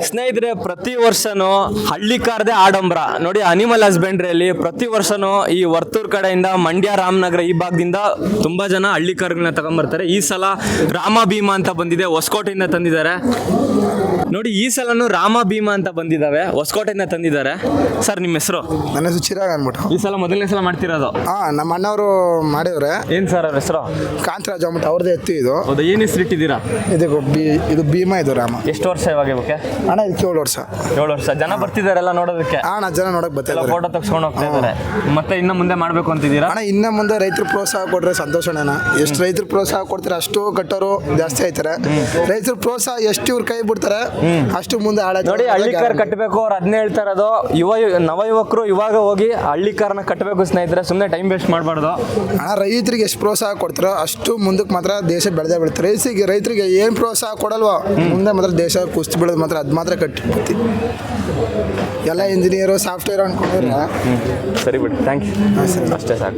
ಸ್ನೇಹಿತರೆ, ಪ್ರತಿ ವರ್ಷನೂ ಹಳ್ಳಿ ಕಾರ್ದೇ ಆಡಂಬರ ನೋಡಿ. ಅನಿಮಲ್ ಹಸ್ಬೆಂಡ್ರಿಯಲ್ಲಿ ಪ್ರತಿ ವರ್ಷನೂ ಈ ವರ್ತೂರ್ ಕಡೆಯಿಂದ ಮಂಡ್ಯ ರಾಮನಗರ ಈ ಭಾಗದಿಂದ ತುಂಬಾ ಜನ ಹಳ್ಳಿ ಕಾರ್ಗಳನ್ನ ತಗೊಂಡ್ಬರ್ತಾರೆ. ಈ ಸಲ ರಾಮ ಭೀಮಾ ಅಂತ ಬಂದಿದೆ, ಹೊಸಕೋಟೆಯಿಂದ ತಂದಿದ್ದಾರೆ ನೋಡಿ. ಈ ಸಲನು ರಾಮ ಭೀಮಾ ಅಂತ ಬಂದಿದ್ದಾವೆ, ಹೊಸಕೋಟೆಯಿಂದ ತಂದಿದ್ದಾರೆ. ಸರ್, ನಿಮ್ಮ ಹೆಸರು? ನನ್ನ ಹೆಸರು ಚಿರಾಗ್ ಅಂದ್ಬಿಟ್ಟು. ಈ ಸಲ ಮೊದಲನೇ ಸಲ ಮಾಡ್ತಿರೋದು? ನಮ್ಮ ಅಣ್ಣವರು ಮಾಡಿದ್ರೆ. ಏನ್ ಸರ್ ಅವ್ರ ಹೆಸರು? ಕಾಂತರಾಜ್ ಅಂದ್ಬಿಟ್ಟು ಅವ್ರದ್ದು ಎತ್ತು ಇದು. ಹೌದಾ, ಏನ್ ಹೆಸರು ಇಟ್ಟಿದ್ದೀರಾ? ಇದು ಭೀಮಾ, ಇದು ರಾಮ. ಎಷ್ಟು ವರ್ಷ ಇವಾಗ ಇವಕ್ಕೆ? ಅಣ್ಣ ಇದಕ್ಕೆ 7 ವರ್ಷ. 7 ವರ್ಷ. ಜನ ಬರ್ತಿದಾರೆಲ್ಲ ನೋಡೋದಕ್ಕೆ? ಜನ ನೋಡಕ್ ಬರ್ತಾರೆ, ಫೋಟೋ ತಗ್ಸ್ಕೊಂಡು ಹೋಗ್ತಾ ಇದ್ದಾರೆ. ಮತ್ತೆ ಇನ್ನ ಮುಂದೆ ಮಾಡ್ಬೇಕು ಅಂತಿದ್ದೀರಾ? ಅಣ್ಣ ಇನ್ನ ಮುಂದೆ ರೈತರು ಪ್ರೋತ್ಸಾಹ ಕೊಟ್ರೆ ಸಂತೋಷ ಅಣ್ಣ. ಎಷ್ಟು ರೈತರು ಪ್ರೋತ್ಸಾಹ ಕೊಡ್ತಾರೆ ಅಷ್ಟು ಕಟ್ಟೋರು ಜಾಸ್ತಿ ಆಯ್ತಾರೆ. ರೈತರು ಪ್ರೋತ್ಸಾಹ ಎಷ್ಟು ಇವ್ರು ಕೈ ಬಿಡ್ತಾರೆ ಅಷ್ಟು ಮುಂದೆ ನೋಡಿ. ಹಳ್ಳಿ ಕಾರ್ ಕಟ್ಟಬೇಕು ಅವ್ರು ಅದನ್ನೇ ಹೇಳ್ತಾ ಇರೋದು. ನವ ಯುವಕರು ಇವಾಗ ಹೋಗಿ ಹಳ್ಳಿ ಕಾರ್ನ ಕಟ್ಟಬೇಕು ಸ್ನೇಹಿತರೆ, ಸುಮ್ಮನೆ ಟೈಮ್ ವೇಸ್ಟ್ ಮಾಡಬಾರ್ದು. ಅಣ್ಣ ರೈತರಿಗೆ ಎಷ್ಟು ಪ್ರೋತ್ಸಾಹ ಕೊಡ್ತಾರೋ ಅಷ್ಟು ಮುಂದಕ್ಕೆ ಮಾತ್ರ ದೇಶ ಬೆಳೆದೇ ಬೆಳಿತಾರೆ. ರೈತರಿಗೆ ಏನು ಪ್ರೋತ್ಸಾಹ ಕೊಡಲ್ವೋ ಮುಂದೆ ಮಾತ್ರ ದೇಶ ಕುಸ್ತಿ ಬೆಳೆದು ಮಾತ್ರ ಅದು ಮಾತ್ರ ಕಟ್ಟಿ ಎಲ್ಲ ಇಂಜಿನಿಯರು ಸಾಫ್ಟ್ವೇರ್ ಅನ್ಕೊಂಡ್ರೆ ಸರಿ ಬಿಡಿ. Thank you. ಅಷ್ಟೇ ಸಾಕು.